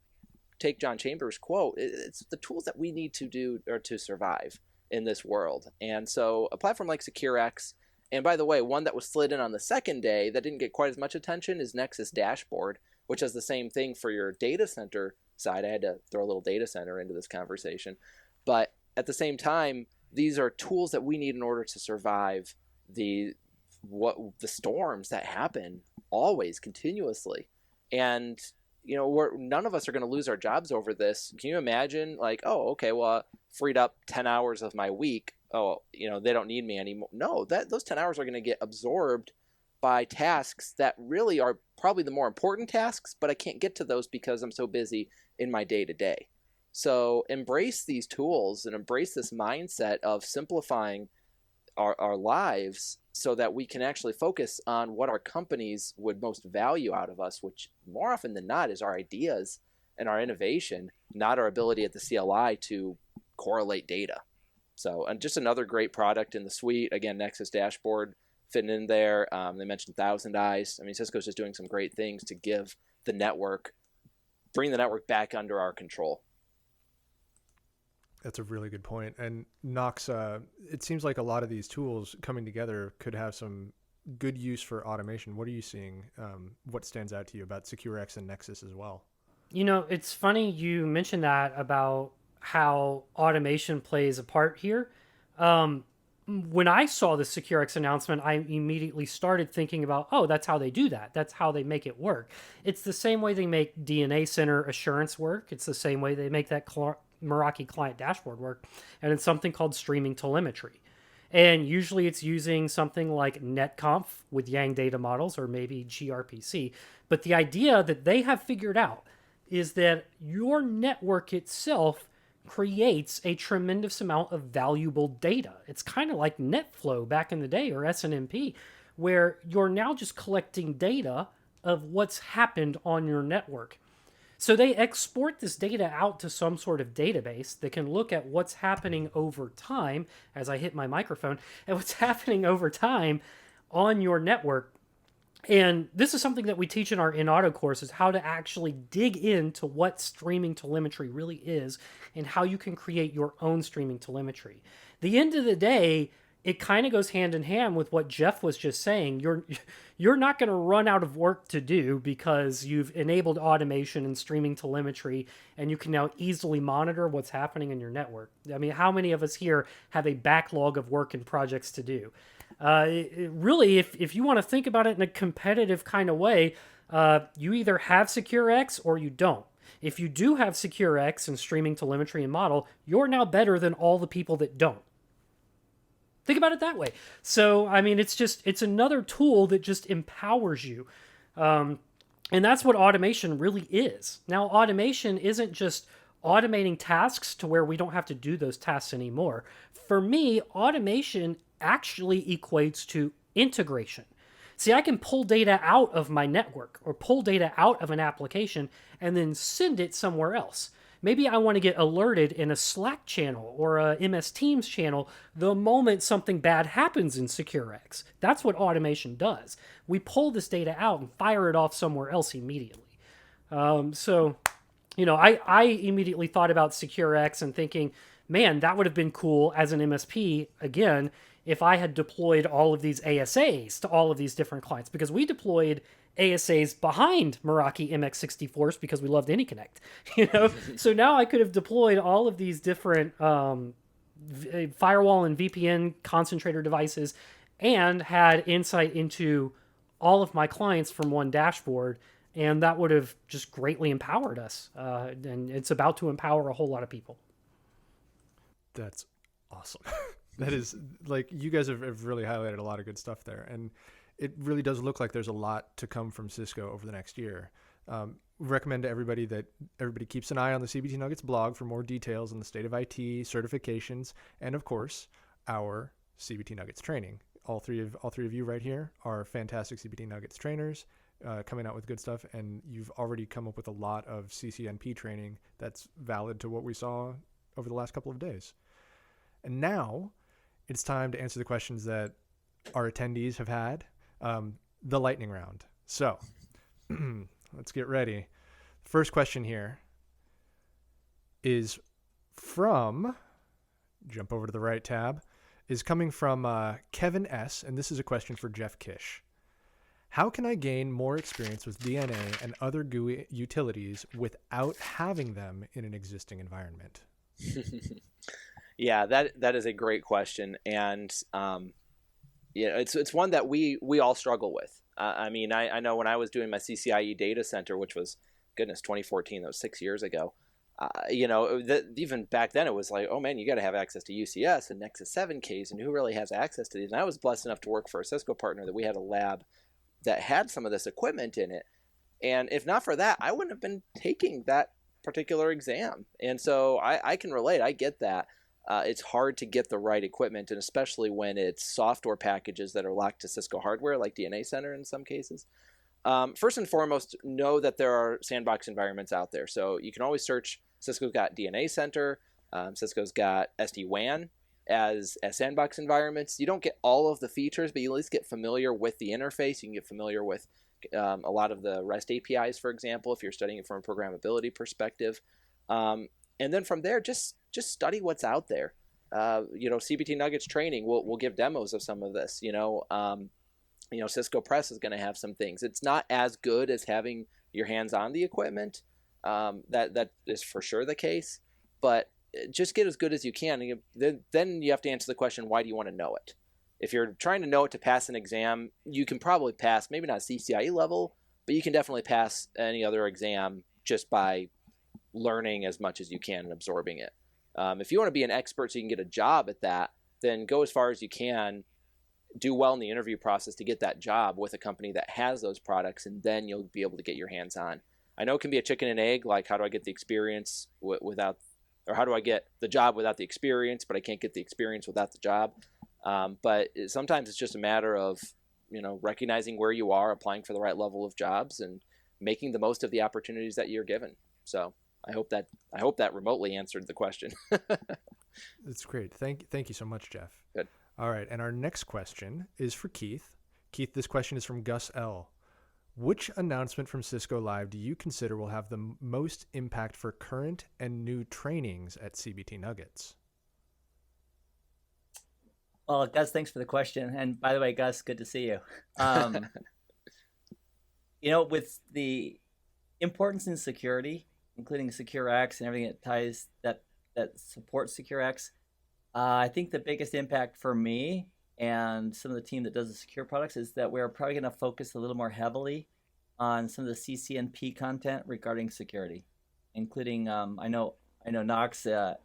take John Chambers' quote, it's the tools that we need to do or to survive in this world. And so a platform like SecureX, and by the way, one that was slid in on the second day that didn't get quite as much attention is Nexus Dashboard, which has the same thing for your data center side. I had to throw a little data center into this conversation. But at the same time, these are tools that we need in order to survive the storms that happen always, continuously. And none of us are going to lose our jobs over this. Can you imagine, like, oh, okay, well, freed up 10 hours of my week. Oh, they don't need me anymore. No, those 10 hours are going to get absorbed by tasks that really are probably the more important tasks, but I can't get to those because I'm so busy in my day-to-day. So embrace these tools and embrace this mindset of simplifying our lives so that we can actually focus on what our companies would most value out of us, which more often than not is our ideas and our innovation, not our ability at the CLI to correlate data. So, and just another great product in the suite. Again, Nexus Dashboard fitting in there. They mentioned Thousand Eyes. I mean, Cisco's just doing some great things to give the network, bring the network back under our control. That's a really good point. And Knox, it seems like a lot of these tools coming together could have some good use for automation. What are you seeing? What stands out to you about SecureX and Nexus as well? It's funny you mentioned that about how automation plays a part here. When I saw the SecureX announcement, I immediately started thinking about, oh, that's how they do that. That's how they make it work. It's the same way they make DNA Center assurance work. It's the same way they make that Meraki client dashboard work. And it's something called streaming telemetry. And usually it's using something like NetConf with Yang data models or maybe gRPC. But the idea that they have figured out is that your network itself creates a tremendous amount of valuable data. It's kind of like NetFlow back in the day, or SNMP, where you're now just collecting data of what's happened on your network. So they export this data out to some sort of database that can look at what's happening over time, as I hit my microphone, and what's happening over time on your network. And this is something that we teach in our in-auto courses, how to actually dig into what streaming telemetry really is and how you can create your own streaming telemetry. The end of the day, it kind of goes hand in hand with what Jeff was just saying. You're not going to run out of work to do because you've enabled automation and streaming telemetry, and you can now easily monitor what's happening in your network. I mean, how many of us here have a backlog of work and projects to do? Really, if you want to think about it in a competitive kind of way, you either have SecureX or you don't. If you do have SecureX and streaming telemetry and model, you're now better than all the people that don't. Think about it that way. So, I mean, it's another tool that just empowers you. And that's what automation really is. Now, automation isn't just automating tasks to where we don't have to do those tasks anymore. For me, automation actually equates to integration. See, I can pull data out of my network or pull data out of an application and then send it somewhere else. Maybe I want to get alerted in a Slack channel or a MS Teams channel the moment something bad happens in SecureX. That's what automation does. We pull this data out and fire it off somewhere else immediately. I immediately thought about SecureX and thinking, man, that would have been cool as an MSP, again, if I had deployed all of these ASAs to all of these different clients, because we deployed ASAs behind Meraki MX64s because we loved AnyConnect, So now I could have deployed all of these different firewall and VPN concentrator devices and had insight into all of my clients from one dashboard, and that would have just greatly empowered us. And it's about to empower a whole lot of people. That's awesome. That is, like, you guys have really highlighted a lot of good stuff there. And it really does look like there's a lot to come from Cisco over the next year. Recommend to everybody that everybody keeps an eye on the CBT Nuggets blog for more details on the state of IT, certifications, and of course, our CBT Nuggets training. All three of you right here are fantastic CBT Nuggets trainers, coming out with good stuff, and you've already come up with a lot of CCNP training that's valid to what we saw over the last couple of days. And now it's time to answer the questions that our attendees have had, the lightning round. So let's get ready. First question here is from, jump over to the right tab, is coming from Kevin S., and this is a question for Jeff Kish. How can I gain more experience with DNA and other GUI utilities without having them in an existing environment? Yeah, that is a great question, and it's one that we all struggle with. I mean, I know when I was doing my CCIE data center, which was, goodness, 2014, that was 6 years ago. Even back then it was like, oh man, you got to have access to UCS and Nexus 7 keys, and who really has access to these? And I was blessed enough to work for a Cisco partner that we had a lab that had some of this equipment in it. And if not for that, I wouldn't have been taking that particular exam. And so I can relate. I get that. It's hard to get the right equipment, and especially when it's software packages that are locked to Cisco hardware, like DNA Center in some cases. First and foremost, know that there are sandbox environments out there. So you can always search. Cisco's got DNA Center. Cisco's got SD-WAN as sandbox environments. You don't get all of the features, but you at least get familiar with the interface. You can get familiar with a lot of the REST APIs, for example, if you're studying it from a programmability perspective. And then from there, just study what's out there. CBT Nuggets training will give demos of some of this. Cisco Press is going to have some things. It's not as good as having your hands on the equipment. That is for sure the case, but just get as good as you can. Then you have to answer the question, why do you want to know it? If you're trying to know it to pass an exam, you can probably pass, maybe not CCIE level, but you can definitely pass any other exam just by learning as much as you can and absorbing it. If you want to be an expert so you can get a job at that, then go as far as you can, do well in the interview process to get that job with a company that has those products, and then you'll be able to get your hands on. I know it can be a chicken and egg, like how do I get the experience without, or how do I get the job without the experience, but I can't get the experience without the job. But sometimes it's just a matter of, recognizing where you are, applying for the right level of jobs, and making the most of the opportunities that you're given. So I hope that remotely answered the question. That's great. Thank you so much, Jeff. Good. All right, and our next question is for Keith. Keith, this question is from Gus L. Which announcement from Cisco Live do you consider will have the most impact for current and new trainings at CBT Nuggets? Well, Gus, thanks for the question. And by the way, Gus, good to see you. With the importance in security, including SecureX and everything that supports SecureX, I think the biggest impact for me and some of the team that does the secure products is that we're probably going to focus a little more heavily on some of the CCNP content regarding security, including I know Knox, the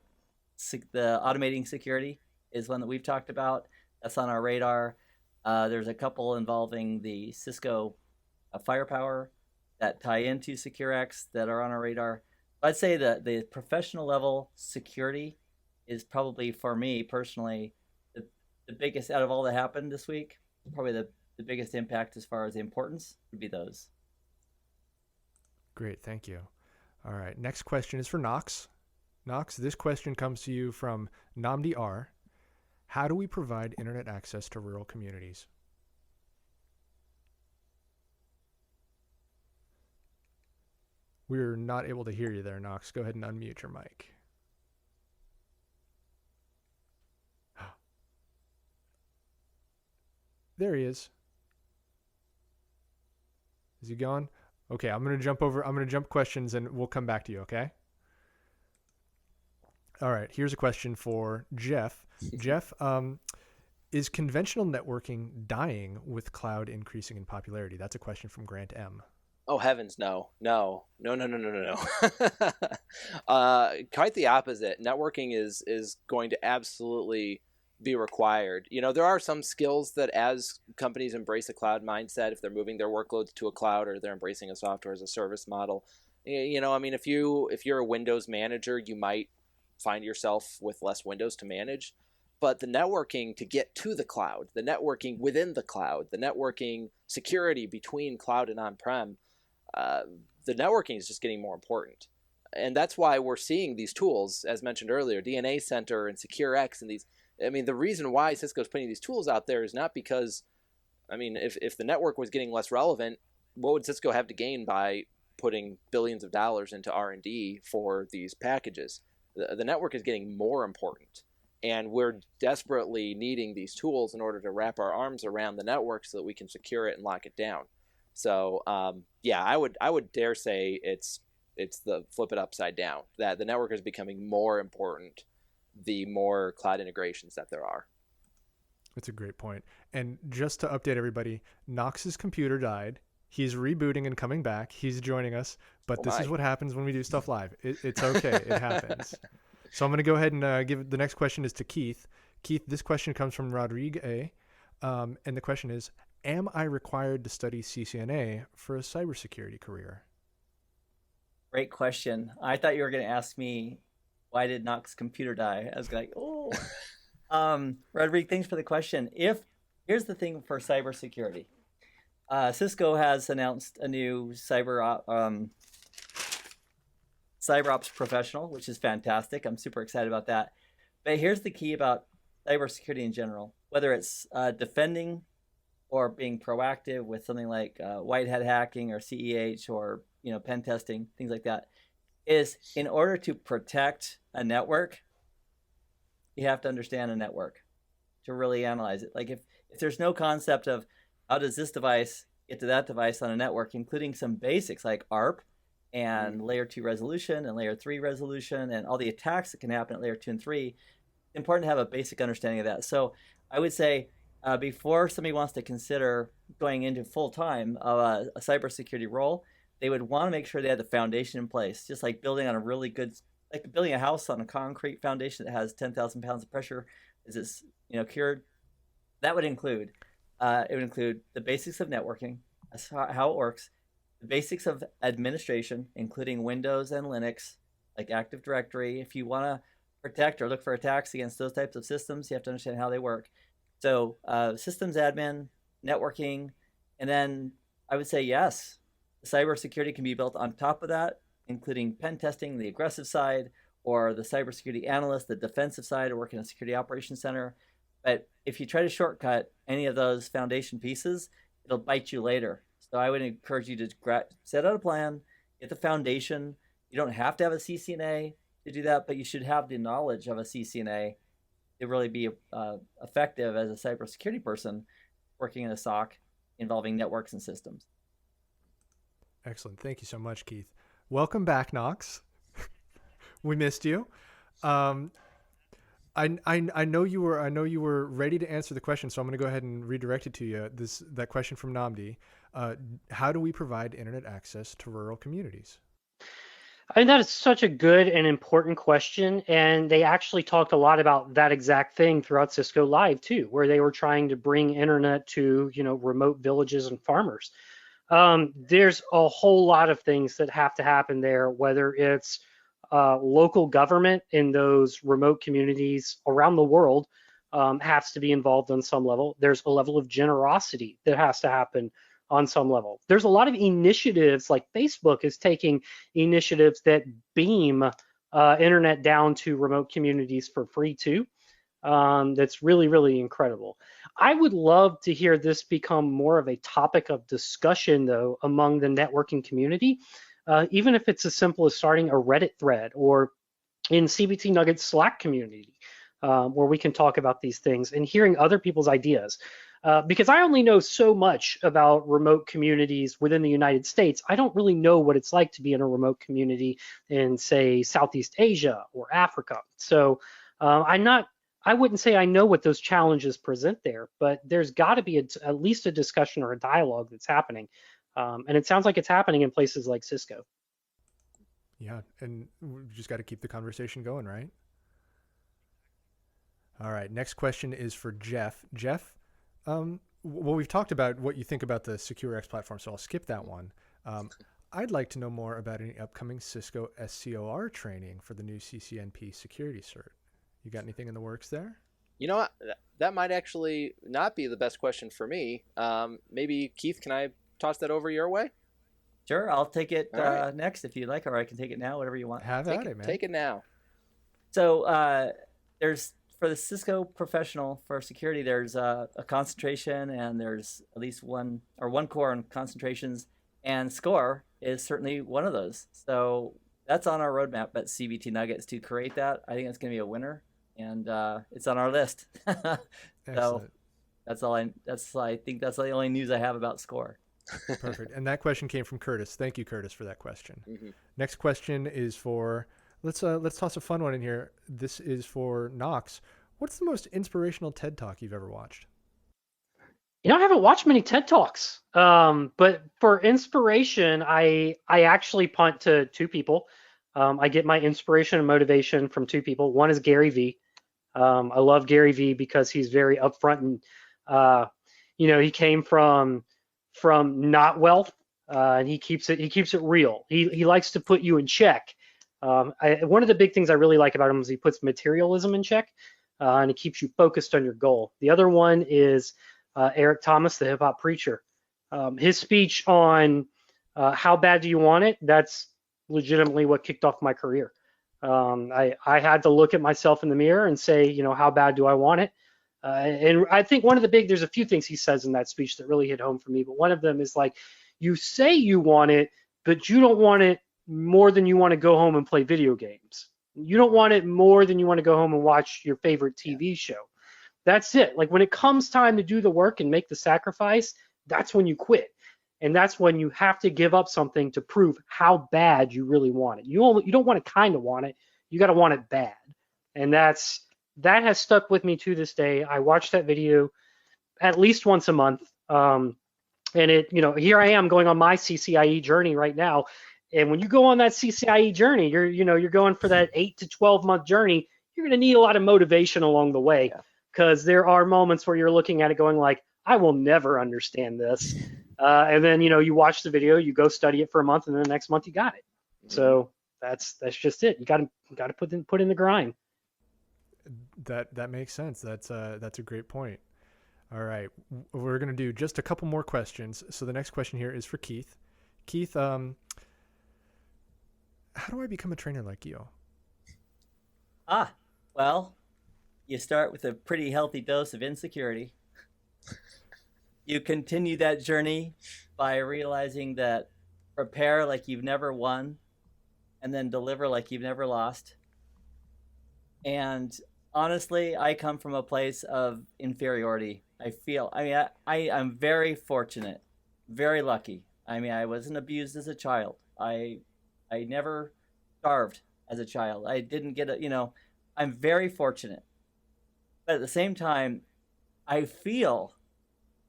automating security is one that we've talked about. That's on our radar. There's a couple involving the Cisco firepower that tie into SecureX that are on our radar. I'd say that the professional level security is probably, for me personally, the biggest out of all that happened this week. Probably the biggest impact as far as the importance would be those. Great, thank you. All right, next question is for Knox. Knox, this question comes to you from Namdi R. How do we provide internet access to rural communities? We're not able to hear you there, Knox. Go ahead and unmute your mic. There he is. Is he gone? Okay, I'm going to jump questions and we'll come back to you, okay? All right, here's a question for Jeff. Jeff, is conventional networking dying with cloud increasing in popularity? That's a question from Grant M. Oh, heavens, no. Quite the opposite. Networking is going to absolutely be required. There are some skills that as companies embrace a cloud mindset, if they're moving their workloads to a cloud or they're embracing a software as a service model, if you're a Windows manager, you might find yourself with less Windows to manage. But the networking to get to the cloud, the networking within the cloud, the networking security between cloud and on-prem, the networking is just getting more important. And that's why we're seeing these tools, as mentioned earlier, DNA Center and SecureX and these. The reason why Cisco's putting these tools out there is not because, if the network was getting less relevant, what would Cisco have to gain by putting billions of dollars into R&D for these packages? The network is getting more important, and we're desperately needing these tools in order to wrap our arms around the network so that we can secure it and lock it down. So, I would dare say it's the flip it upside down, that the network is becoming more important the more cloud integrations that there are. That's a great point. And just to update everybody, Knox's computer died. He's rebooting and coming back. He's joining us, but this is what happens when we do stuff live. It's okay. It happens. So I'm going to go ahead and give the next question is to Keith. Keith, this question comes from Rodrigue A. And the question is, am I required to study CCNA for a cybersecurity career? Great question. I thought you were going to ask me, why did Knox's computer die? I was like, oh. Rodrigue, thanks for the question. Here's the thing for cybersecurity. Cisco has announced a new cyber ops professional, which is fantastic. I'm super excited about that. But here's the key about cybersecurity in general, whether it's defending or being proactive with something like white hat hacking or CEH or pen testing, things like that, is in order to protect a network, you have to understand a network to really analyze it. Like if there's no concept of how does this device get to that device on a network, including some basics like ARP and layer 2 resolution and layer 3 resolution and all the attacks that can happen at layer 2 and 3, it's important to have a basic understanding of that. So I would say before somebody wants to consider going into full-time a cybersecurity role, they would want to make sure they had the foundation in place, just like building on a really good, like building a house on a concrete foundation that has 10,000 pounds of pressure. Is this, cured? That would include, the basics of networking, how it works, the basics of administration, including Windows and Linux, like Active Directory. If you want to protect or look for attacks against those types of systems, you have to understand how they work. So systems admin, networking, and then I would say yes, cybersecurity can be built on top of that, including pen testing, the aggressive side, or the cybersecurity analyst, the defensive side, or working in a security operations center. But if you try to shortcut any of those foundation pieces, it'll bite you later. So I would encourage you to set out a plan, get the foundation. You don't have to have a CCNA to do that, but you should have the knowledge of a CCNA to really be effective as a cybersecurity person working in a SOC involving networks and systems. Excellent. Thank you so much, Keith. Welcome back, Knox. We missed you. I know you were ready to answer the question, so I'm going to go ahead and redirect it to you. That question from Namdi. How do we provide internet access to rural communities? I think that is such a good and important question, and they actually talked a lot about that exact thing throughout Cisco Live too, where they were trying to bring internet to remote villages and farmers. There's a whole lot of things that have to happen there, whether it's local government in those remote communities around the world has to be involved on some level. There's a level of generosity that has to happen on some level. There's a lot of initiatives, like Facebook is taking initiatives that beam internet down to remote communities for free too. That's really, really incredible. I would love to hear this become more of a topic of discussion though among the networking community, even if it's as simple as starting a Reddit thread or in CBT Nuggets Slack community, where we can talk about these things and hearing other people's ideas. Because I only know so much about remote communities within the United States. I don't really know what it's like to be in a remote community in, say, Southeast Asia or Africa. So I wouldn't say I know what those challenges present there, but there's got to be at least a discussion or a dialogue that's happening. And it sounds like it's happening in places like Cisco. Yeah, and we just got to keep the conversation going, right? All right, next question is for Jeff. Jeff, well, we've talked about what you think about the SecureX platform, so I'll skip that one. I'd like to know more about any upcoming Cisco SCOR training for the new CCNP security cert. You got anything in the works there? You know what? That might actually not be the best question for me. Maybe, Keith, can I toss that over your way? Sure, I'll take it right. next if you'd like, or I can take it now, whatever you want. Have at it, man. Take it now. So there's, for the Cisco professional for security, there's a concentration, and there's at least one core on concentrations, and SCORE is certainly one of those. So that's on our roadmap at CBT Nuggets to create that. I think it's going to be a winner, and it's on our list. So I think that's the only news I have about SCORE. Perfect. And that question came from Curtis. Thank you, Curtis, for that question. Mm-hmm. Next question is for, let's toss a fun one in here. This is for Knox. What's the most inspirational TED Talk you've ever watched? I haven't watched many TED Talks, but for inspiration, I actually punt to two people. I get my inspiration and motivation from two people. One is Gary Vee. I love Gary Vee because he's very upfront, and he came from not wealth, and he keeps it real. He likes to put you in check. One of the big things I really like about him is he puts materialism in check, and he keeps you focused on your goal. The other one is Eric Thomas, the hip hop preacher. His speech on how bad do you want it? That's legitimately what kicked off my career. I had to look at myself in the mirror and say, how bad do I want it? And I think there's a few things he says in that speech that really hit home for me, but one of them is like, you say you want it, but you don't want it more than you want to go home and play video games. You don't want it more than you want to go home and watch your favorite TV show. That's it. Like when it comes time to do the work and make the sacrifice, that's when you quit. And that's when you have to give up something to prove how bad you really want it. You don't want to kind of want it. You got to want it bad. And that has stuck with me to this day. I watch that video at least once a month. And here I am going on my CCIE journey right now. And when you go on that CCIE journey, you're going for that 8 to 12 month journey. You're going to need a lot of motivation along the way, because there are moments where you're looking at it going like, I will never understand this. And then, you watch the video, you go study it for a month, and then the next month you got it. So that's just it. You got to put in the grind. That makes sense. That's a great point. All right, we're gonna do just a couple more questions. So the next question here is for Keith. Keith, how do I become a trainer like you? Well, you start with a pretty healthy dose of insecurity. You continue that journey by realizing that prepare like you've never won, and then deliver like you've never lost. And honestly, I come from a place of inferiority. I'm very fortunate, very lucky. I wasn't abused as a child. I never starved as a child. I didn't get I'm very fortunate. But at the same time, I feel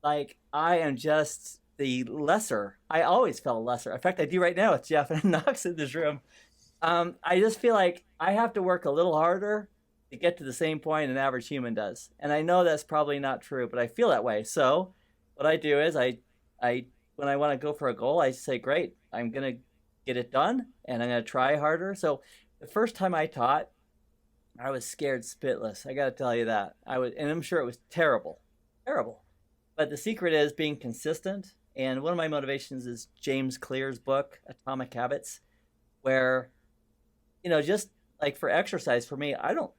like I am just the lesser. I always felt lesser. In fact, I do right now with Jeff and Knox in this room. I just feel like I have to work a little harder to get to the same point an average human does. And I know that's probably not true, but I feel that way. So what I do is I when I want to go for a goal, I say, great, I'm going to get it done and I'm going to try harder. So the first time I taught, I was scared spitless. I got to tell you that. And I'm sure it was terrible. But the secret is being consistent. And one of my motivations is James Clear's book, Atomic Habits, where, just like for exercise, for me, I don't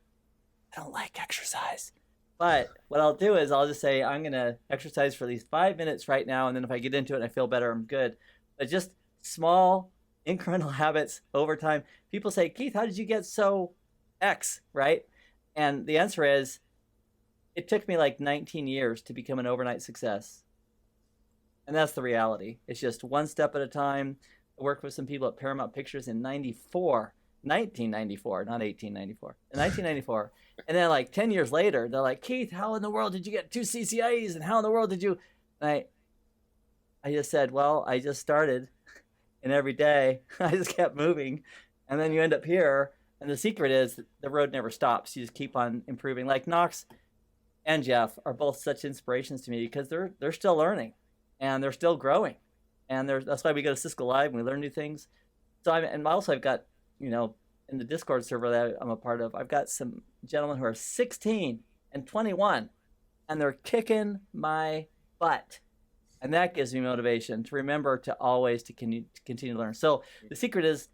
like exercise. But what I'll do is I'll just say, I'm going to exercise for at least 5 minutes right now. And then if I get into it and I feel better, I'm good. But just small incremental habits over time. People say, Keith, how did you get so X, right? And the answer is, it took me like 19 years to become an overnight success. And that's the reality. It's just one step at a time. I worked with some people at Paramount Pictures in 1994, not 1894, in 1994. And then like 10 years later, they're like, Keith, how in the world did you get 2 CCIEs? And how in the world did you? And I just said, well, I just started. And every day I just kept moving. And then you end up here. And the secret is the road never stops. You just keep on improving. Like Knox and Jeff are both such inspirations to me because they're still learning and they're still growing. And that's why we go to Cisco Live and we learn new things. So I've got, in the Discord server that I'm a part of, I've got some gentlemen who are 16 and 21, and they're kicking my butt. And that gives me motivation to remember to always continue to learn. So the secret is,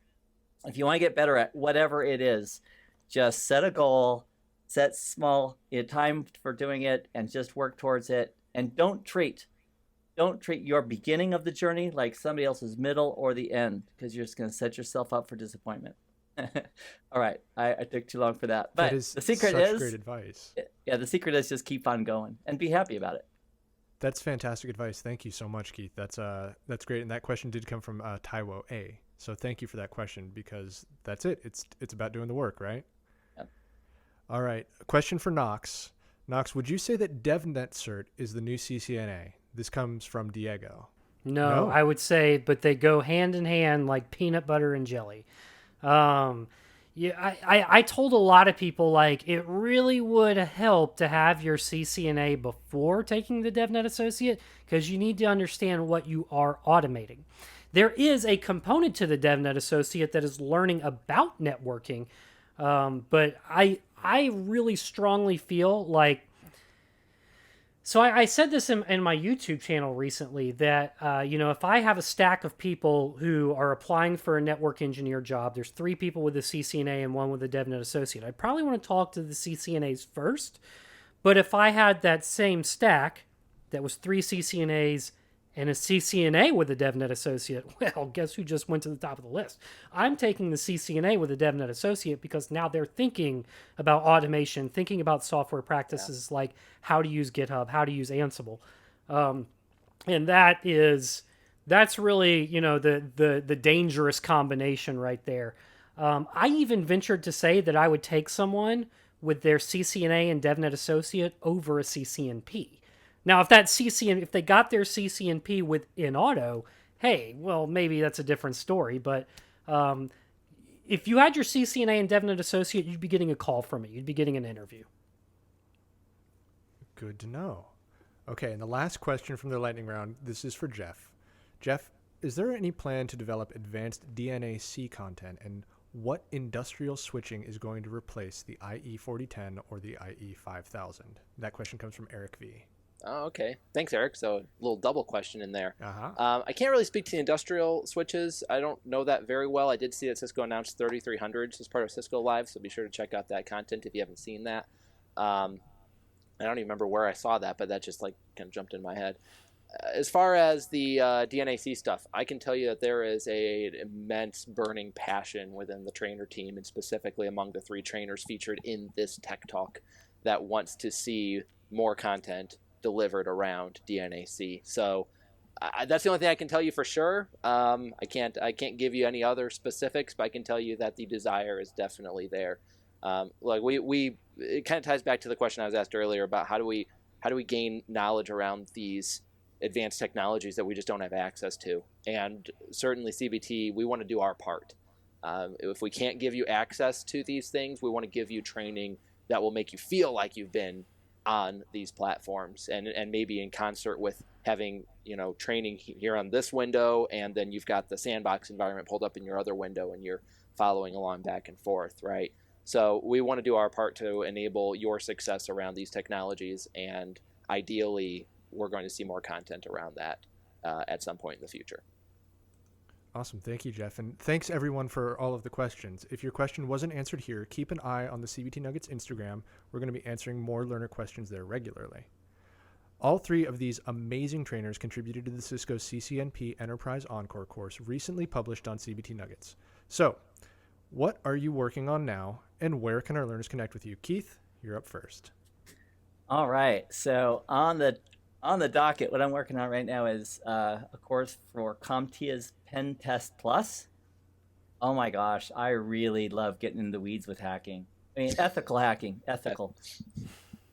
if you want to get better at whatever it is, just set a goal, set small time for doing it, and just work towards it. And don't treat your beginning of the journey like somebody else's middle or the end, because you're just going to set yourself up for disappointment. All right, I took too long for that. But that is the secret such is great advice. Yeah, the secret is just keep on going and be happy about it. That's fantastic advice. Thank you so much, Keith. That's great. And that question did come from Taiwo A. So thank you for that question, because that's it. It's about doing the work, right? Yep. All right. A question for Knox. Knox, would you say that DevNet Cert is the new CCNA? This comes from Diego. No, I would say, but they go hand in hand like peanut butter and jelly. I told a lot of people, like, it really would help to have your CCNA before taking the DevNet Associate, because you need to understand what you are automating. There is a component to the DevNet Associate that is learning about networking, but I really strongly feel like, so I said this in my YouTube channel recently that, if I have a stack of people who are applying for a network engineer job, there's 3 people with a CCNA and 1 with a DevNet Associate. I probably want to talk to the CCNAs first, But if I had that same stack that was 3 CCNAs and a CCNA with a DevNet associate, well, guess who just went to the top of the list? I'm taking the CCNA with a DevNet associate because now they're thinking about automation, thinking about software practices like how to use GitHub, how to use Ansible. And that's really, the dangerous combination right there. I even ventured to say that I would take someone with their CCNA and DevNet associate over a CCNP. Now, if they got their CCNP within auto, hey, well, maybe that's a different story. But if you had your CCNA and DevNet associate, you'd be getting a call from it. You'd be getting an interview. Good to know. Okay, and the last question from the lightning round, this is for Jeff. Jeff, is there any plan to develop advanced DNAC content, and what industrial switching is going to replace the IE 4010 or the IE 5000? That question comes from Eric V. Oh, okay. Thanks, Eric. So a little double question in there. Uh-huh. I can't really speak to the industrial switches. I don't know that very well. I did see that Cisco announced 3300s as part of Cisco Live, so be sure to check out that content if you haven't seen that. I don't even remember where I saw that, but that just like kind of jumped in my head. As far as the DNAC stuff, I can tell you that there is an immense burning passion within the trainer team, and specifically among the 3 trainers featured in this Tech Talk, that wants to see more content delivered around DNAC. So that's the only thing I can tell you for sure. I can't give you any other specifics, but I can tell you that the desire is definitely there. It kind of ties back to the question I was asked earlier about how do we gain knowledge around these advanced technologies that we just don't have access to. And certainly CBT, we want to do our part. If we can't give you access to these things, we want to give you training that will make you feel like you've been on these platforms, and maybe in concert with having training here on this window, and then you've got the sandbox environment pulled up in your other window and you're following along back and forth, right? So we want to do our part to enable your success around these technologies, and ideally we're going to see more content around that at some point in the future. Awesome. Thank you, Jeff. And thanks, everyone, for all of the questions. If your question wasn't answered here, keep an eye on the CBT Nuggets Instagram. We're going to be answering more learner questions there regularly. All 3 of these amazing trainers contributed to the Cisco CCNP Enterprise Encore course recently published on CBT Nuggets. So, what are you working on now, and where can our learners connect with you? Keith, you're up first. All right. So on the docket, what I'm working on right now is a course for CompTIA's Pen Test Plus. Oh my gosh, I really love getting in the weeds with hacking. I mean, ethical hacking, ethical.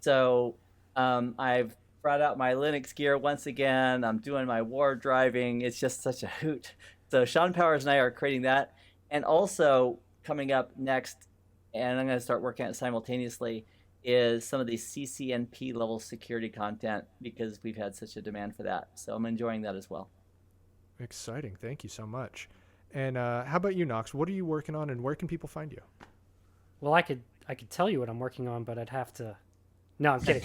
So I've brought out my Linux gear once again. I'm doing my war driving. It's just such a hoot. So Sean Powers and I are creating that. And also coming up next, and I'm going to start working on it simultaneously, is some of the CCNP level security content, because we've had such a demand for that. So I'm enjoying that as well. Exciting. Thank you so much. And how about you, Knox? What are you working on, and where can people find you? Well, I could tell you what I'm working on, but I'd have to. No, I'm kidding.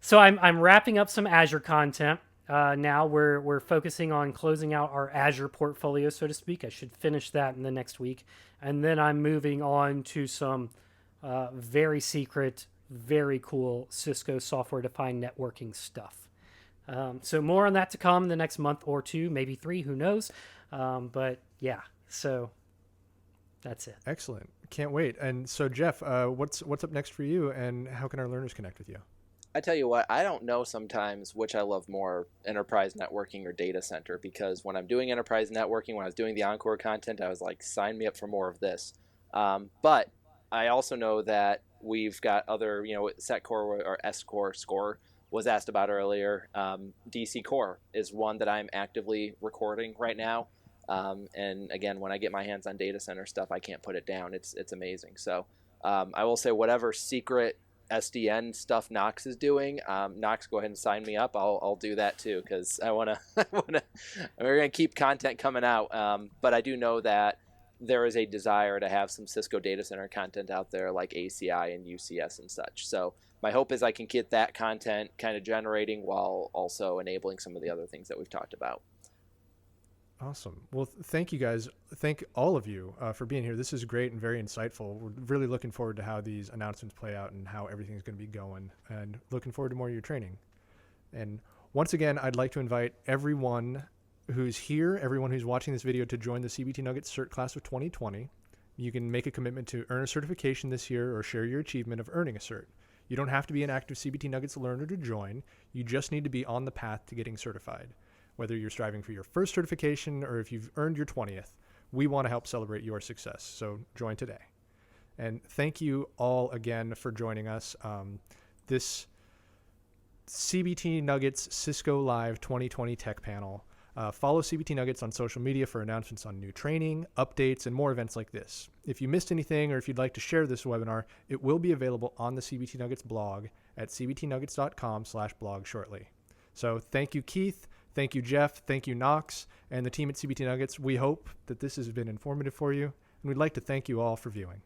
So I'm wrapping up some Azure content. Now we're focusing on closing out our Azure portfolio, so to speak. I should finish that in the next week, and then I'm moving on to some very secret, very cool Cisco software-defined networking stuff. So more on that to come in the next month or 2, maybe 3, who knows? But yeah, so that's it. Excellent. Can't wait. And so, Jeff, what's up next for you, and how can our learners connect with you? I tell you what, I don't know sometimes which I love more, enterprise networking or data center, because when I'm doing enterprise networking, when I was doing the Encore content, I was like, sign me up for more of this. But I also know that we've got other, SetCore or SCore, Score was asked about earlier. DC Core is one that I'm actively recording right now. And again, when I get my hands on data center stuff, I can't put it down. It's amazing. So I will say whatever secret SDN stuff Knox is doing, Knox, go ahead and sign me up. I'll do that too, because we're gonna keep content coming out. But I do know that there is a desire to have some Cisco data center content out there, like ACI and UCS and such. So my hope is I can get that content kind of generating while also enabling some of the other things that we've talked about. Awesome. Well, thank you guys. Thank all of you for being here. This is great and very insightful. We're really looking forward to how these announcements play out and how everything's going to be going, and looking forward to more of your training. And once again, I'd like to invite everyone who's here, everyone who's watching this video, to join the CBT Nuggets Cert Class of 2020. You can make a commitment to earn a certification this year or share your achievement of earning a cert. You don't have to be an active CBT Nuggets learner to join. You just need to be on the path to getting certified. Whether you're striving for your first certification or if you've earned your 20th, we want to help celebrate your success. So join today. And thank you all again for joining us. This CBT Nuggets Cisco Live 2020 Tech Panel. Follow CBT Nuggets on social media for announcements on new training, updates, and more events like this. If you missed anything or if you'd like to share this webinar, it will be available on the CBT Nuggets blog at cbtnuggets.com/blog shortly. So thank you, Keith. Thank you, Jeff. Thank you, Knox, and the team at CBT Nuggets. We hope that this has been informative for you, and we'd like to thank you all for viewing.